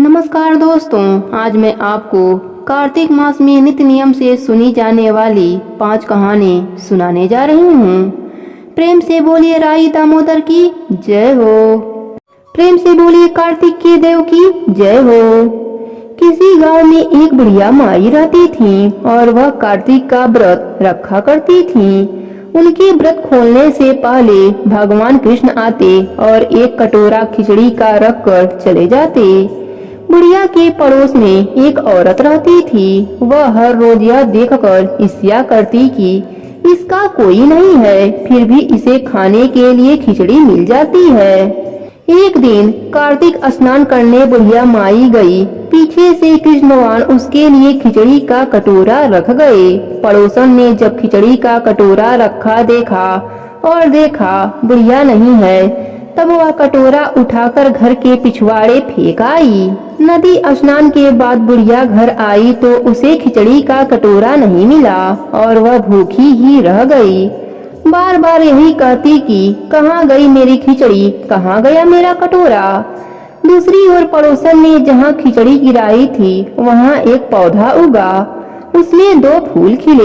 नमस्कार दोस्तों, आज मैं आपको कार्तिक मास में नित्य नियम से सुनी जाने वाली 5 कहानी सुनाने जा रही हूँ। प्रेम से बोलिए राई दामोदर की जय हो। प्रेम से बोलिए कार्तिक के देव की जय हो। किसी गांव में एक बुढ़िया माई रहती थी और वह कार्तिक का व्रत रखा करती थी। उनके व्रत खोलने से पहले भगवान कृष्ण आते और एक कटोरा खिचड़ी का रख कर चले जाते। बुढ़िया के पड़ोस में एक औरत रहती थी। वह हर रोज यह देखकर ईर्ष्या करती कि इसका कोई नहीं है, फिर भी इसे खाने के लिए खिचड़ी मिल जाती है। एक दिन कार्तिक स्नान करने बुढ़िया माई गई। पीछे से कृष्ण भगवान उसके लिए खिचड़ी का कटोरा रख गए। पड़ोसन ने जब खिचड़ी का कटोरा रखा देखा बुढ़िया नहीं है, तब वह कटोरा उठाकर घर के पिछवाड़े फेंक आई। नदी स्नान के बाद बुढ़िया घर आई तो उसे खिचड़ी का कटोरा नहीं मिला और वह भूखी ही रह गई। बार बार यही कहती कि कहाँ गई मेरी खिचड़ी, कहाँ गया मेरा कटोरा। दूसरी ओर पड़ोसन ने जहाँ खिचड़ी गिराई थी वहाँ एक पौधा उगा, उसमें 2 फूल खिले।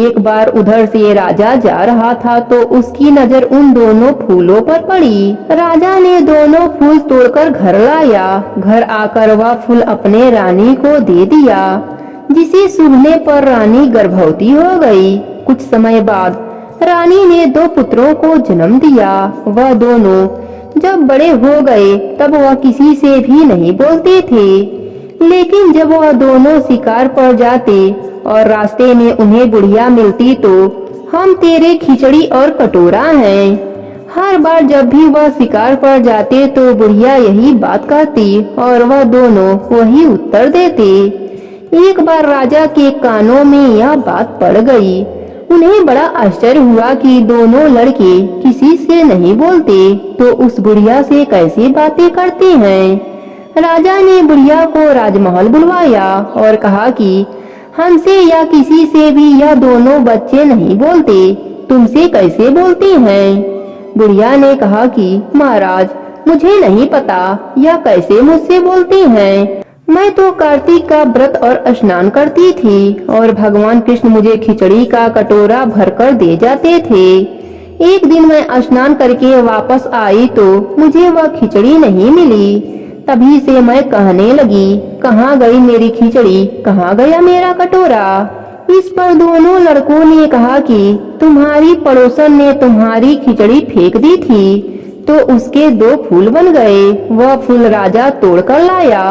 एक बार उधर से राजा जा रहा था तो उसकी नजर उन दोनों फूलों पर पड़ी। राजा ने दोनों फूल तोड़कर घर लाया। घर आकर वह फूल अपने रानी को दे दिया, जिसे सूंघने पर रानी गर्भवती हो गई। कुछ समय बाद रानी ने 2 पुत्रों को जन्म दिया। वह दोनों जब बड़े हो गए तब वह किसी से भी नहीं बोलते थे, लेकिन जब वह दोनों शिकार पर जाते और रास्ते में उन्हें बुढ़िया मिलती तो हम तेरे खिचड़ी और कटोरा हैं। हर बार जब भी वह शिकार पर जाते तो बुढ़िया यही बात कहती और वह दोनों वही उत्तर देते। एक बार राजा के कानों में यह बात पड़ गई। उन्हें बड़ा आश्चर्य हुआ कि दोनों लड़के किसी से नहीं बोलते तो उस बुढ़िया से कैसे बातें करते हैं। राजा ने बुढ़िया को राजमहल बुलवाया और कहा कि हमसे या किसी से भी यह दोनों बच्चे नहीं बोलते, तुमसे कैसे बोलते हैं। बुढ़िया ने कहा कि महाराज, मुझे नहीं पता यह कैसे मुझसे बोलते हैं। मैं तो कार्तिक का व्रत और स्नान करती थी और भगवान कृष्ण मुझे खिचड़ी का कटोरा भरकर दे जाते थे। एक दिन मैं स्नान करके वापस आई तो मुझे वह खिचड़ी नहीं मिली। तभी से मैं कहने लगी, कहाँ गई मेरी खिचड़ी, कहाँ गया मेरा कटोरा। इस पर दोनों लड़कों ने कहा कि तुम्हारी पड़ोसन ने तुम्हारी खिचड़ी फेंक दी थी तो उसके 2 फूल बन गए। वह फूल राजा तोड़कर लाया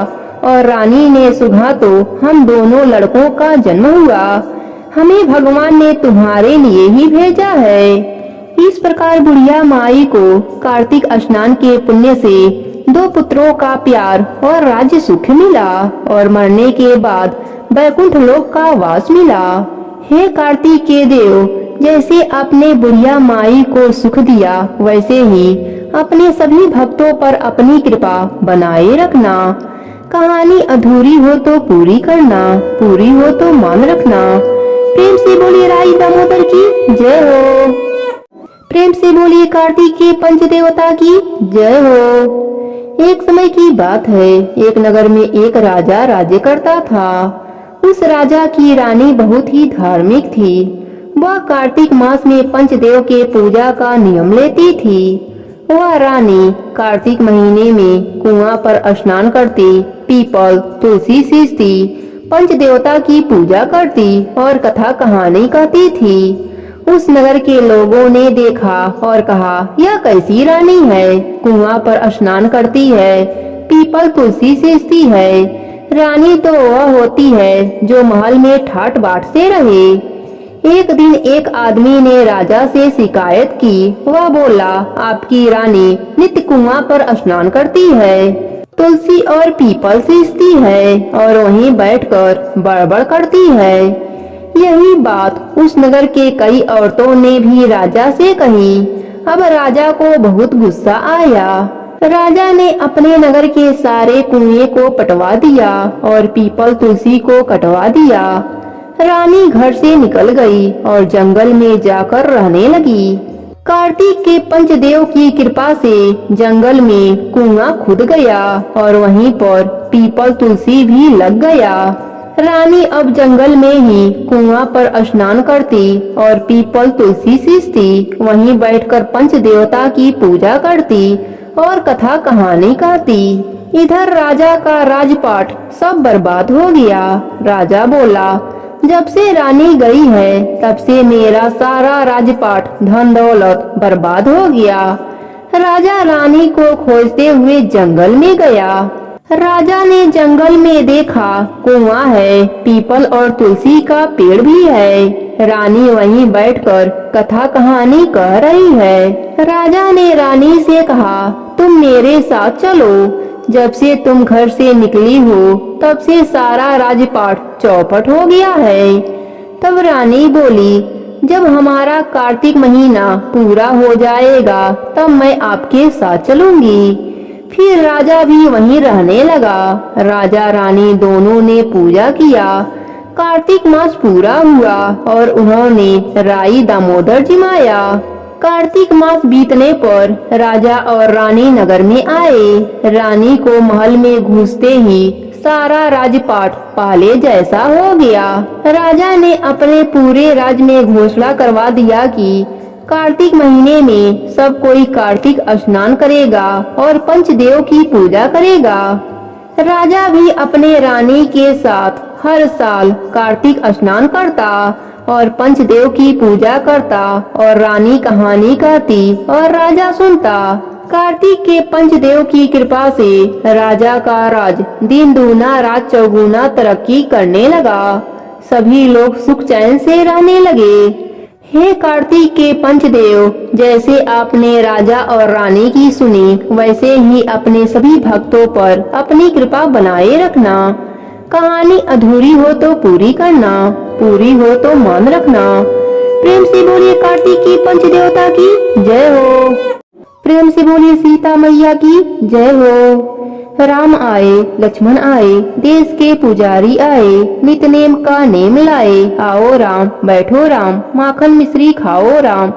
और रानी ने सूंघा तो हम दोनों लड़कों का जन्म हुआ। हमें भगवान ने तुम्हारे लिए ही भेजा है। इस प्रकार बुढ़िया माई को कार्तिक स्नान के पुण्य से 2 पुत्रों का प्यार और राज्य सुख मिला और मरने के बाद वैकुंठ लोक का वास मिला। हे कार्तिक के देव, जैसे आपने बुढ़िया माई को सुख दिया वैसे ही अपने सभी भक्तों पर अपनी कृपा बनाए रखना। कहानी अधूरी हो तो पूरी करना, पूरी हो तो मान रखना। प्रेम से बोलिए राई दामोदर की जय हो। प्रेम से बोलिए कार्तिक के पंच देवता की जय हो। एक समय की बात है, एक नगर में एक राजा राज्य करता था। उस राजा की रानी बहुत ही धार्मिक थी। वह कार्तिक मास में पंचदेव के पूजा का नियम लेती थी। वह रानी कार्तिक महीने में कुआं पर स्नान करती, पीपल तुलसी सींचती, पंचदेवता की पूजा करती और कथा कहानी कहती थी। उस नगर के लोगों ने देखा और कहा, यह कैसी रानी है, कुआं पर स्नान करती है, पीपल तुलसी सींचती है। रानी तो वह होती है जो महल में ठाट बाट से रहे। एक दिन एक आदमी ने राजा से शिकायत की। वह बोला, आपकी रानी नित्य कुआं पर स्नान करती है, तुलसी और पीपल सींचती है और वहीं बैठकर बड़बड़ करती है। यही बात उस नगर के कई औरतों ने भी राजा से कही। अब राजा को बहुत गुस्सा आया। राजा ने अपने नगर के सारे कुएं को पटवा दिया और पीपल तुलसी को कटवा दिया। रानी घर से निकल गई और जंगल में जाकर रहने लगी। कार्तिक के पंचदेव की कृपा से जंगल में कुआं खुद गया और वहीं पर पीपल तुलसी भी लग गया। रानी अब जंगल में ही कुआं पर स्नान करती और पीपल तुलसी सींचती, वहीं बैठकर पंचदेवता की पूजा करती और कथा कहानी कहती। इधर राजा का राजपाट सब बर्बाद हो गया। राजा बोला, जब से रानी गई है तब से मेरा सारा राजपाट धन दौलत बर्बाद हो गया। राजा रानी को खोजते हुए जंगल में गया। राजा ने जंगल में देखा कुआं है, पीपल और तुलसी का पेड़ भी है। रानी वहीं बैठकर कथा कहानी कह रही है। राजा ने रानी से कहा, तुम मेरे साथ चलो। जब से तुम घर से निकली हो तब से सारा राजपाट चौपट हो गया है। तब रानी बोली, जब हमारा कार्तिक महीना पूरा हो जाएगा तब मैं आपके साथ चलूंगी। फिर राजा भी वहीं रहने लगा। राजा रानी दोनों ने पूजा किया। कार्तिक मास पूरा हुआ और उन्होंने राई दामोदर जिमाया। कार्तिक मास बीतने पर राजा और रानी नगर में आए। रानी को महल में घुसते ही सारा राजपाट पहले जैसा हो गया। राजा ने अपने पूरे राज्य में घोषणा करवा दिया कि कार्तिक महीने में सब कोई कार्तिक स्नान करेगा और पंचदेव की पूजा करेगा। राजा भी अपने रानी के साथ हर साल कार्तिक स्नान करता और पंचदेव की पूजा करता और रानी कहानी कहती और राजा सुनता। कार्तिक के पंचदेव की कृपा से राजा का राज दिन दूना रात चौगुना तरक्की करने लगा। सभी लोग सुख चैन से रहने लगे। हे कार्तिक के पंचदेव, जैसे आपने राजा और रानी की सुनी वैसे ही अपने सभी भक्तों पर अपनी कृपा बनाए रखना। कहानी अधूरी हो तो पूरी करना, पूरी हो तो मान रखना। प्रेम से बोलिए कार्तिक की पंचदेवता की जय हो। प्रेम से बोलिए सीता मैया की जय हो। राम आए, लक्ष्मण आए, देश के पुजारी आए, नितनेम का नेम लाए। आओ राम, बैठो राम, माखन मिश्री खाओ राम,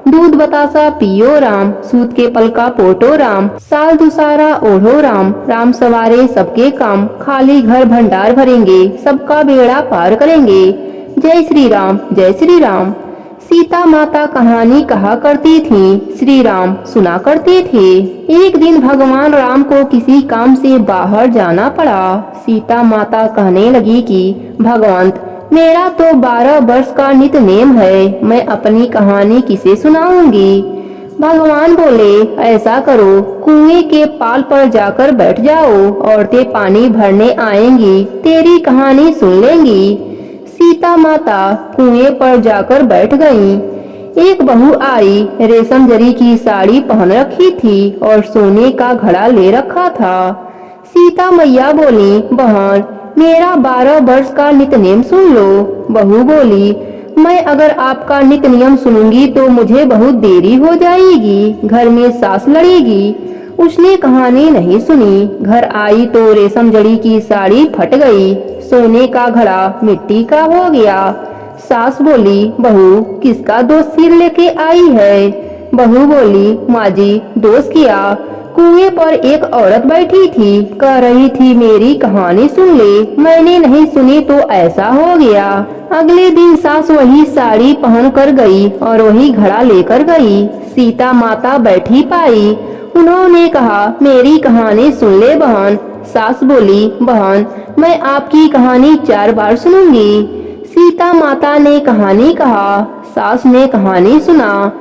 दूध बतासा पियो राम, सूत के पल का पोटो राम, साल दुसारा ओढ़ो राम। राम सवारे सबके काम, खाली घर भंडार भरेंगे, सबका बेड़ा पार करेंगे। जय श्री राम, जय श्री राम। सीता माता कहानी कहा करती थी, श्री राम सुना करते थे। एक दिन भगवान राम को किसी काम से बाहर जाना पड़ा। सीता माता कहने लगी कि भगवंत, मेरा तो 12 वर्ष का नित नेम है, मैं अपनी कहानी किसे सुनाऊंगी। भगवान बोले, ऐसा करो, कुएं के पाल पर जाकर बैठ जाओ, औरतें पानी भरने आएंगी, तेरी कहानी सुन लेंगी। सीता माता कुएं पर जाकर बैठ गईं। एक बहू आई, रेशम जरी की साड़ी पहन रखी थी और सोने का घड़ा ले रखा था। सीता मैया बोली, बहन मेरा 12 वर्ष का नित नियम सुन लो। बहू बोली, मैं अगर आपका नित नियम सुनूंगी तो मुझे बहुत देरी हो जाएगी, घर में सास लड़ेगी। उसने कहानी नहीं सुनी। घर आई तो रेशम जड़ी की साड़ी फट गई, सोने का घड़ा मिट्टी का हो गया। सास बोली, बहू किसका दोष सिर लेके आई है। बहू बोली, माँ जी दोष किया। कुएं पर एक औरत बैठी थी, कह रही थी मेरी कहानी सुन ले, मैंने नहीं सुनी तो ऐसा हो गया। अगले दिन सास वही साड़ी पहन कर गई और वही घड़ा लेकर गई। सीता माता बैठी पाई। उन्होंने कहा, मेरी कहानी सुन ले बहन। सास बोली, बहन मैं आपकी कहानी 4 बार सुनूंगी। सीता माता ने कहानी कहा, सास ने कहानी सुना।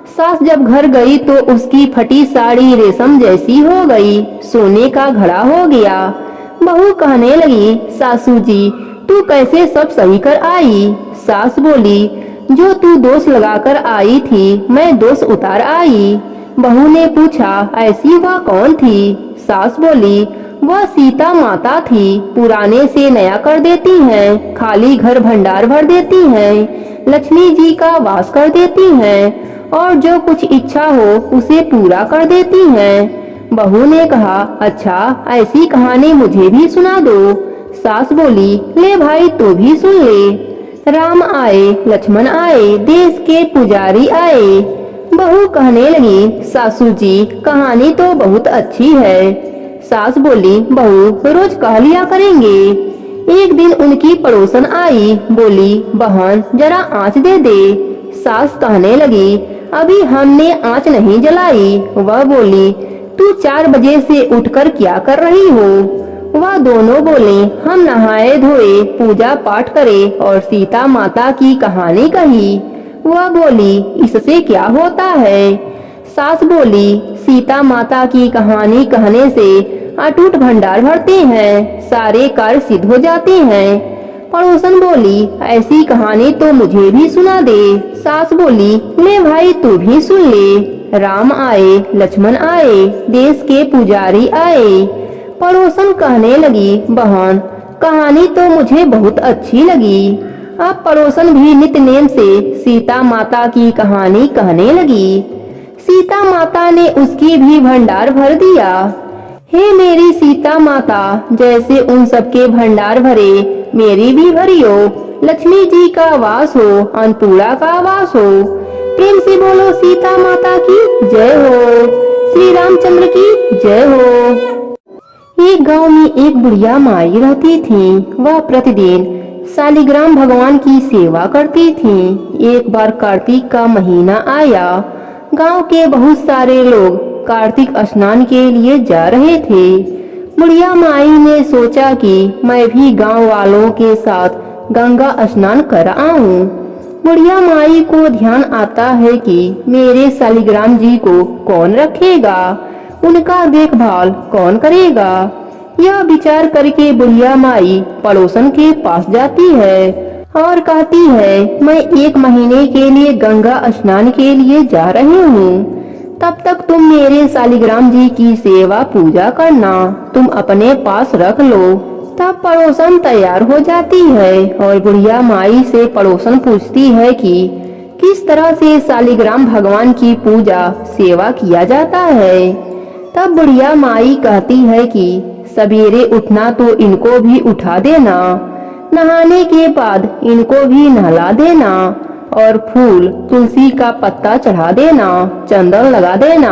सास जब घर गई तो उसकी फटी साड़ी रेशम जैसी हो गई, सोने का घड़ा हो गया। बहू कहने लगी, सासू जी तू कैसे सब सही कर आई। सास बोली, जो तू दोष लगाकर आई थी मैं दोष उतार आई। बहू ने पूछा, ऐसी वह कौन थी। सास बोली, वह सीता माता थी, पुराने से नया कर देती हैं, खाली घर भंडार भर देती हैं, लक्ष्मी जी का वास कर देती हैं और जो कुछ इच्छा हो उसे पूरा कर देती हैं। बहू ने कहा, अच्छा ऐसी कहानी मुझे भी सुना दो। सास बोली, ले भाई तू भी सुन ले। राम आए, लक्ष्मण आए, देश के पुजारी आए, बहू कहने लगी, सासू जी कहानी तो बहुत अच्छी है। सास बोली, बहू रोज कह लिया करेंगे। एक दिन उनकी पड़ोसन आई, बोली, बहन जरा आँच दे दे। सास कहने लगी, अभी हमने आँच नहीं जलाई। वह बोली, तू 4 बजे से उठकर क्या कर रही हो? वह दोनों बोले, हम नहाए धोए, पूजा पाठ करे और सीता माता की कहानी कही। वह बोली, इससे क्या होता है? सास बोली, सीता माता की कहानी कहने से अटूट भंडार भरते हैं, सारे कार्य सिद्ध हो जाते हैं। पड़ोसन बोली, ऐसी कहानी तो मुझे भी सुना दे। सास बोली, ले भाई तू भी सुन ले। राम आए, लक्ष्मण आए, देश के पुजारी आए। पड़ोसन कहने लगी, बहन कहानी तो मुझे बहुत अच्छी लगी। अब पड़ोसन भी नित्य नेम से सीता माता की कहानी कहने लगी। सीता माता ने उसकी भी भंडार भर दिया। हे मेरी सीता माता, जैसे उन सबके भंडार भरे, मेरी भी भरियो। लक्ष्मी जी का वास हो, अन्नपूर्णा का वास हो। प्रेम से बोलो सीता माता की जय हो, श्री रामचंद्र की जय हो। एक गांव में एक बुढ़िया माई रहती थी। वह प्रतिदिन शालिग्राम भगवान की सेवा करती थी। एक बार कार्तिक का महीना आया। गांव के बहुत सारे लोग कार्तिक स्नान के लिए जा रहे थे। बुढ़िया माई ने सोचा कि मैं भी गांव वालों के साथ गंगा स्नान कर आऊं। बुढ़िया माई को ध्यान आता है कि मेरे शालिग्राम जी को कौन रखेगा, उनका देखभाल कौन करेगा। यह विचार करके बुढ़िया माई पड़ोसन के पास जाती है और कहती है, मैं 1 महीने के लिए गंगा स्नान के लिए जा रही हूँ। तब तक तुम मेरे शालिग्राम जी की सेवा पूजा करना, तुम अपने पास रख लो। तब पड़ोसन तैयार हो जाती है और बुढ़िया माई से पड़ोसन पूछती है कि किस तरह से शालिग्राम भगवान की पूजा सेवा किया जाता है। तब बुढ़िया माई कहती है कि सवेरे उठना तो इनको भी उठा देना, नहाने के बाद इनको भी नहला देना और फूल तुलसी का पत्ता चढ़ा देना, चंदन लगा देना।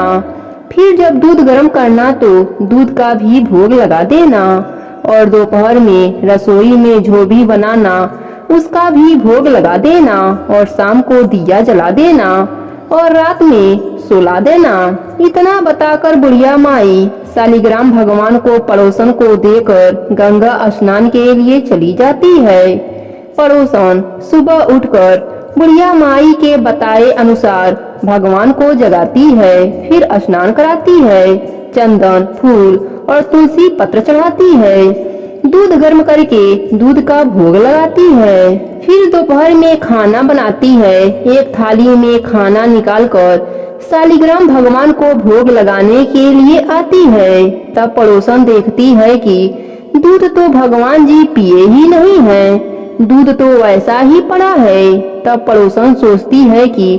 फिर जब दूध गर्म करना तो दूध का भी भोग लगा देना और दोपहर में रसोई में जो भी बनाना उसका भी भोग लगा देना और शाम को दिया जला देना और रात में सुला देना। इतना बताकर बुढ़िया माई शालिग्राम भगवान को पड़ोसन को देकर गंगा स्नान के लिए चली जाती है। पड़ोसन सुबह उठकर बुढ़िया माई के बताए अनुसार भगवान को जगाती है, फिर स्नान कराती है, चंदन फूल और तुलसी पत्र चढ़ाती है, दूध गर्म करके दूध का भोग लगाती है। फिर दोपहर में खाना बनाती है। एक थाली में खाना निकालकर शालिग्राम भगवान को भोग लगाने के लिए आती है। तब पड़ोसन देखती है कि दूध तो भगवान जी पिए ही नहीं हैं, दूध तो वैसा ही पड़ा है। तब पड़ोसन सोचती है कि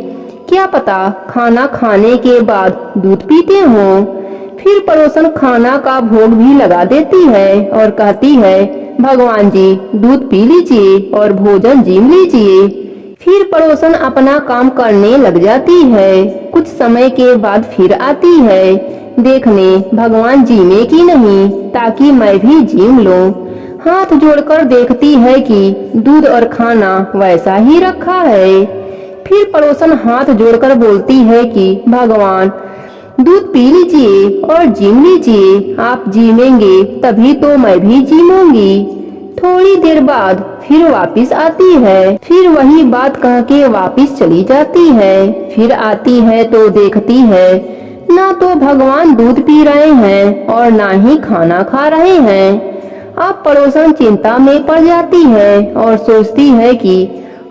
क्या पता खाना खाने के बाद दूध पीते हों। फिर पड़ोसन खाना का भोग भी लगा देती है और कहती है, भगवान जी दूध पी लीजिए और भोजन जीम लीजिए। फिर पड़ोसन अपना काम करने लग जाती है। कुछ समय के बाद फिर आती है देखने भगवान जीमे की नहीं, ताकि मैं भी जीम लूं। हाथ जोड़कर देखती है कि दूध और खाना वैसा ही रखा है। फिर पड़ोसन हाथ जोड़कर बोलती है कि भगवान दूध पी लीजिए और जीम लीजिए, आप जीमेंगे तभी तो मैं भी जीमूंगी। थोड़ी देर बाद फिर वापस आती है, फिर वही बात कह के वापस चली जाती है। फिर आती है तो देखती है ना तो भगवान दूध पी रहे हैं और ना ही खाना खा रहे हैं। अब पड़ोसन चिंता में पड़ जाती है और सोचती है कि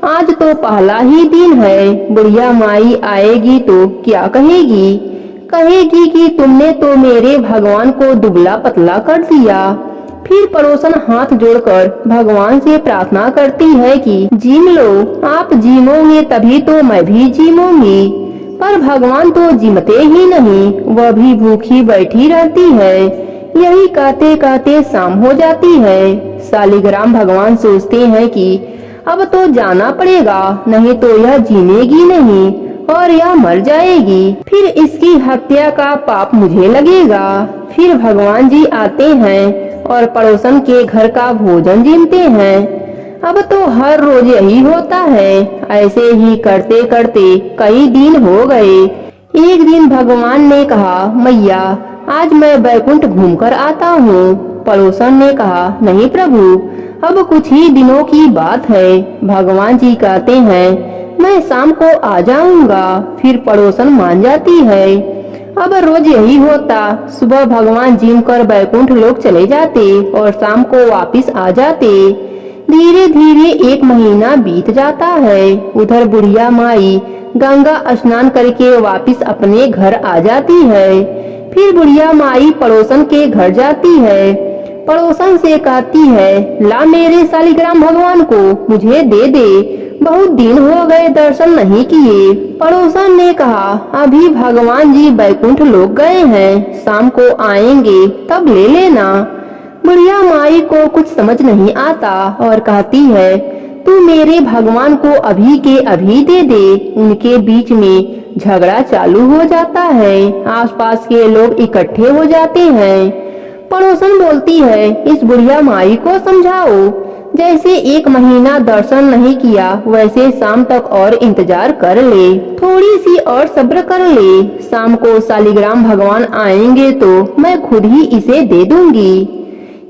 आज तो पहला ही दिन है, बुढ़िया माई आएगी तो क्या कहेगी? कहेगी कि तुमने तो मेरे भगवान को दुबला पतला कर दिया। फिर पड़ोसन हाथ जोड़कर भगवान से प्रार्थना करती है कि जीम लो, आप जीमोगे तभी तो मैं भी जीमूंगी। पर भगवान तो जीमते ही नहीं, वह भी भूखी बैठी रहती है। यही कहते कहते शाम हो जाती है। शालिग्राम भगवान सोचते हैं कि अब तो जाना पड़ेगा, नहीं तो यह जीमेगी नहीं और यह मर जाएगी, फिर इसकी हत्या का पाप मुझे लगेगा। फिर भगवान जी आते हैं और पड़ोसन के घर का भोजन जीमते हैं। अब तो हर रोज यही होता है। ऐसे ही करते करते कई दिन हो गए। एक दिन भगवान ने कहा, मैया आज मैं बैकुंठ घूमकर आता हूँ। पड़ोसन ने कहा, नहीं प्रभु, अब कुछ ही दिनों की बात है। भगवान जी कहते हैं मैं शाम को आ जाऊंगा। फिर पड़ोसन मान जाती है। अब रोज यही होता। सुबह भगवान जिम कर बैकुंठ लोग चले जाते और शाम को वापिस आ जाते। धीरे धीरे 1 महीना बीत जाता है। उधर बुढ़िया माई गंगा स्नान करके वापिस अपने घर आ जाती है। फिर बुढ़िया माई पड़ोसन के घर जाती है। पड़ोसन से कहती है, ला मेरे शालिग्राम भगवान को मुझे दे दे, बहुत दिन हो गए दर्शन नहीं किए। पड़ोसन ने कहा, अभी भगवान जी बैकुंठ लोग गए हैं, शाम को आएंगे तब ले लेना। बुढ़िया माई को कुछ समझ नहीं आता और कहती है, तू मेरे भगवान को अभी के अभी दे दे। उनके बीच में झगड़ा चालू हो जाता है। आसपास के लोग इकट्ठे हो जाते हैं। पड़ोसन बोलती है, इस बुढ़िया माई को समझाओ, जैसे 1 महीना दर्शन नहीं किया वैसे शाम तक और इंतजार कर ले, थोड़ी सी और सब्र कर ले। शाम को शालिग्राम भगवान आएंगे तो मैं खुद ही इसे दे दूंगी।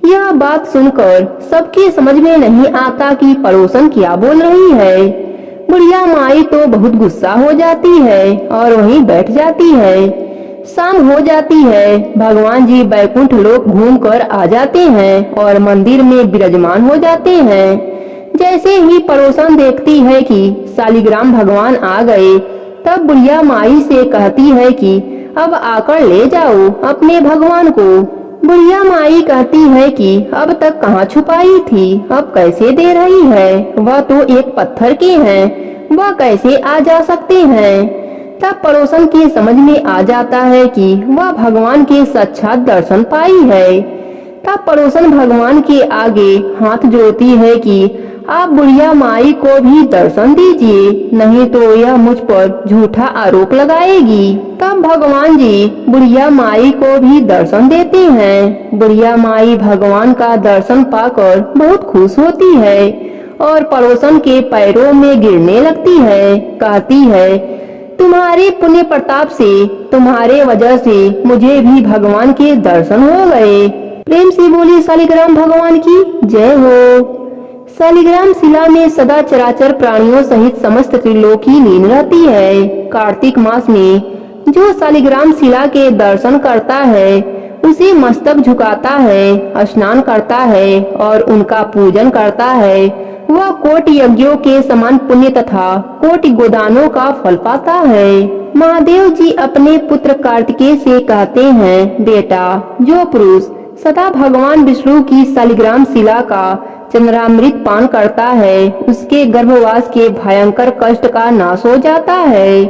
यह बात सुनकर सबके समझ में नहीं आता कि पड़ोसन क्या बोल रही है। बुढ़िया माई तो बहुत गुस्सा हो जाती है और वहीं बैठ जाती है। शाम हो जाती है। भगवान जी बैकुंठ लोक घूम कर आ जाते हैं और मंदिर में विराजमान हो जाते हैं। जैसे ही पड़ोसन देखती है कि शालिग्राम भगवान आ गए, तब बुढ़िया माई से कहती है कि अब आकर ले जाओ अपने भगवान को। बुढ़िया माई कहती है कि अब तक कहाँ छुपाई थी, अब कैसे दे रही है, वह तो एक पत्थर के हैं, वह कैसे आ जा सकते हैं। तब पड़ोसन के समझ में आ जाता है कि वह भगवान के साक्षात दर्शन पाई है। तब पड़ोसन भगवान के आगे हाथ जोड़ती है कि आप बुढ़िया माई को भी दर्शन दीजिए, नहीं तो यह मुझ पर झूठा आरोप लगाएगी। तब भगवान जी बुढ़िया माई को भी दर्शन देते हैं। बुढ़िया माई भगवान का दर्शन पाकर बहुत खुश होती है और पड़ोसन के पैरों में गिरने लगती है। कहती है, तुम्हारे पुण्य प्रताप से, तुम्हारे वजह से मुझे भी भगवान के दर्शन हो गए। प्रेम से बोली शालिग्राम भगवान की जय हो। शालिग्राम शिला में सदा चराचर प्राणियों सहित समस्त त्रिलोकी लीन रहती है। कार्तिक मास में जो शालिग्राम शिला के दर्शन करता है, उसे मस्तक झुकाता है, स्नान करता है और उनका पूजन करता है, वह कोटि यज्ञों के समान पुण्य तथा कोटि गोदानों का फल पाता है। महादेव जी अपने पुत्र कार्तिकेय से कहते हैं, बेटा, जो पुरुष सदा भगवान विष्णु की शालिग्राम शिला का चंद्रामृत पान करता है, उसके गर्भवास के भयंकर कष्ट का नाश हो जाता है।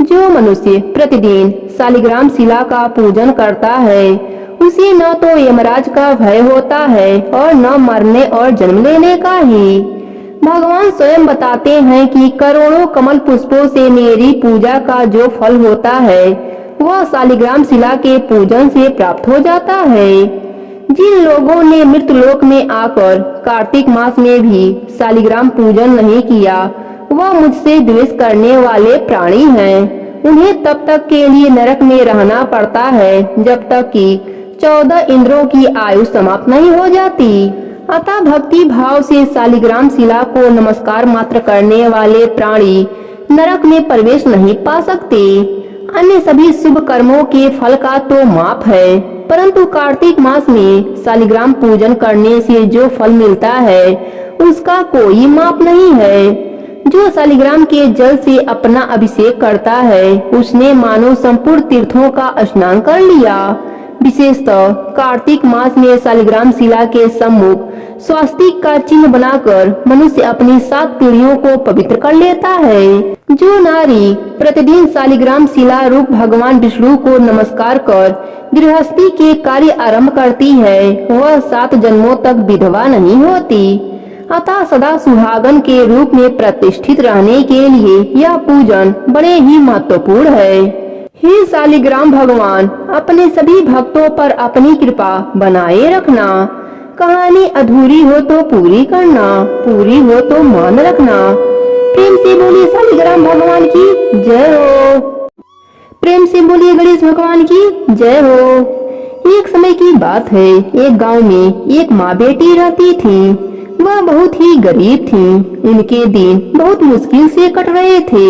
जो मनुष्य प्रतिदिन शालिग्राम शिला का पूजन करता है, उसे न तो यमराज का भय होता है और न मरने और जन्म लेने का ही। भगवान स्वयं बताते हैं कि करोड़ों कमल पुष्पों से मेरी पूजा का जो फल होता है, वह शालिग्राम शिला के पूजन से प्राप्त हो जाता है। जिन लोगों ने मृतलोक में आकर कार्तिक मास में भी शालिग्राम पूजन नहीं किया, वह मुझसे द्वेष करने वाले प्राणी हैं। उन्हें तब तक के लिए नरक में रहना पड़ता है जब तक कि 14 इंद्रों की आयु समाप्त नहीं हो जाती। अतः भक्ति भाव से शालिग्राम शिला को नमस्कार मात्र करने वाले प्राणी नरक में प्रवेश नहीं पा सकते। अन्य सभी शुभ कर्मों के फल का तो माप है, परंतु कार्तिक मास में शालिग्राम पूजन करने से जो फल मिलता है, उसका कोई माप नहीं है। जो शालिग्राम के जल से अपना अभिषेक करता है, उसने मानो संपूर्ण तीर्थों का स्नान कर लिया। विशेषतः कार्तिक मास में शालिग्राम शिला के सम्मुख स्वास्तिक का चिन्ह बनाकर मनुष्य अपनी 7 पीढ़ियों को पवित्र कर लेता है। जो नारी प्रतिदिन शालिग्राम शिला रूप भगवान विष्णु को नमस्कार कर गृहस्थी के कार्य आरंभ करती है, वह 7 जन्मों तक विधवा नहीं होती। अतः सदा सुहागन के रूप में प्रतिष्ठित रहने के लिए यह पूजन बड़े ही महत्वपूर्ण है। हे शालिग्राम भगवान, अपने सभी भक्तों पर अपनी कृपा बनाए रखना। कहानी अधूरी हो तो पूरी करना, पूरी हो तो मान रखना। प्रेम से बोलिए शालिग्राम भगवान की जय हो। प्रेम से बोलिए गणेश भगवान की जय हो। एक समय की बात है, एक गांव में एक माँ बेटी रहती थी। वह बहुत ही गरीब थी। उनके दिन बहुत मुश्किल से कट रहे थे।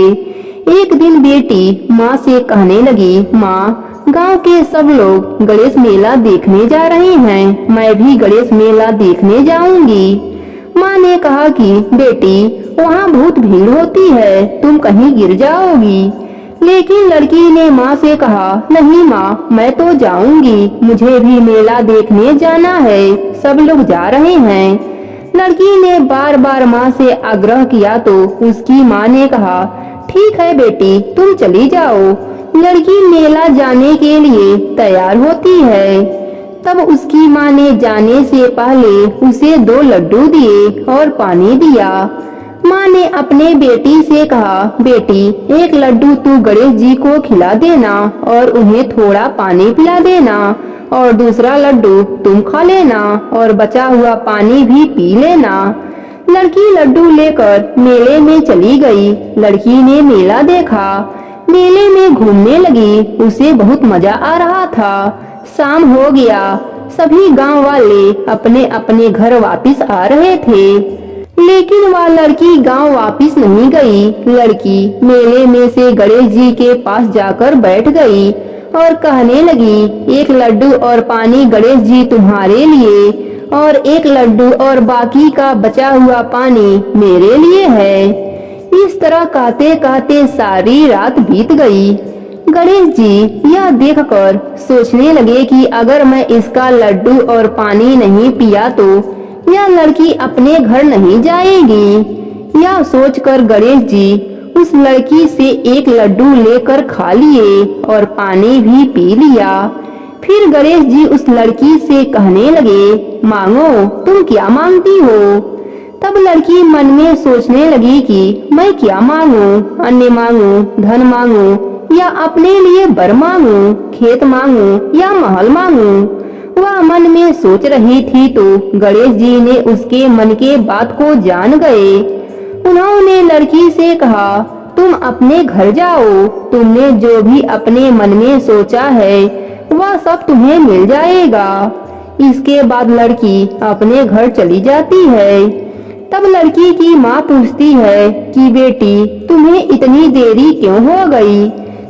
एक दिन बेटी माँ से कहने लगी, माँ, गांव के सब लोग गणेश मेला देखने जा रहे हैं, मैं भी गणेश मेला देखने जाऊंगी। माँ ने कहा कि बेटी, वहाँ बहुत भीड़ होती है, तुम कहीं गिर जाओगी। लेकिन लड़की ने माँ से कहा, नहीं माँ, मैं तो जाऊंगी, मुझे भी मेला देखने जाना है, सब लोग जा रहे हैं। लड़की ने बार बार माँ से आग्रह किया तो उसकी माँ ने कहा, ठीक है बेटी, तुम चली जाओ। लड़की मेला जाने के लिए तैयार होती है। तब उसकी माँ ने जाने से पहले उसे 2 लड्डू दिए और पानी दिया। माँ ने अपने बेटी से कहा, बेटी, एक लड्डू तू गणेश जी को खिला देना और उन्हें थोड़ा पानी पिला देना, और दूसरा लड्डू तुम खा लेना और बचा हुआ पानी भी पी लेना। लड़की लड्डू लेकर मेले में चली गई। लड़की ने मेला देखा, मेले में घूमने लगी, उसे बहुत मजा आ रहा था। शाम हो गया, सभी गांव वाले अपने अपने घर वापस आ रहे थे, लेकिन वह लड़की गांव वापस नहीं गई। लड़की मेले में से गणेश जी के पास जाकर बैठ गई और कहने लगी, एक लड्डू और पानी गणेश जी तुम्हारे लिए, और एक लड्डू और बाकी का बचा हुआ पानी मेरे लिए है। इस तरह कहते कहते सारी रात बीत गई। गणेश जी यह देखकर सोचने लगे कि अगर मैं इसका लड्डू और पानी नहीं पिया तो यह लड़की अपने घर नहीं जाएगी। यह सोचकर गणेश जी उस लड़की से एक लड्डू लेकर खा लिए और पानी भी पी लिया। फिर गणेश जी उस लड़की से कहने लगे, मांगो, तुम क्या मांगती हो? तब लड़की मन में सोचने लगी कि मैं क्या मांगू, अन्न मांगू, धन मांगू, या अपने लिए वर मांगू, खेत मांगू या महल मांगू। वह मन में सोच रही थी तो गणेश जी ने उसके मन के बात को जान गए। उन्होंने लड़की से कहा, तुम अपने घर जाओ, तुमने जो भी अपने मन में सोचा है वह सब तुम्हें मिल जाएगा। इसके बाद लड़की अपने घर चली जाती है। तब लड़की की माँ पूछती है कि बेटी, तुम्हें इतनी देरी क्यों हो गई?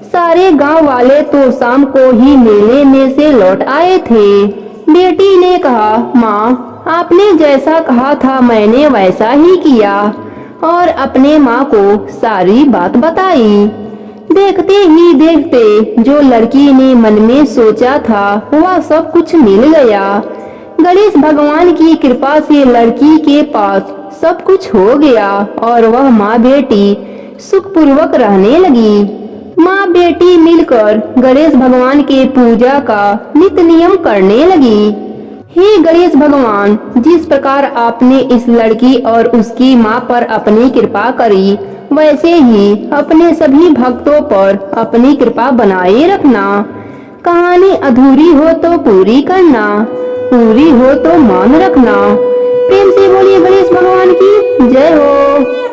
सारे गांव वाले तो शाम को ही मेले में से लौट आए थे। बेटी ने कहा, माँ, आपने जैसा कहा था मैंने वैसा ही किया, और अपने माँ को सारी बात बताई। देखते ही देखते जो लड़की ने मन में सोचा था वह सब कुछ मिल गया। गणेश भगवान की कृपा से लड़की के पास सब कुछ हो गया और वह माँ बेटी सुखपूर्वक रहने लगी। माँ बेटी मिलकर गणेश भगवान के पूजा का नित्य नियम करने लगी। हे गणेश भगवान, जिस प्रकार आपने इस लड़की और उसकी माँ पर अपनी कृपा करी, वैसे ही अपने सभी भक्तों पर अपनी कृपा बनाए रखना। कहानी अधूरी हो तो पूरी करना, पूरी हो तो मान रखना। प्रेम से बोलिए गणेश भगवान की जय हो।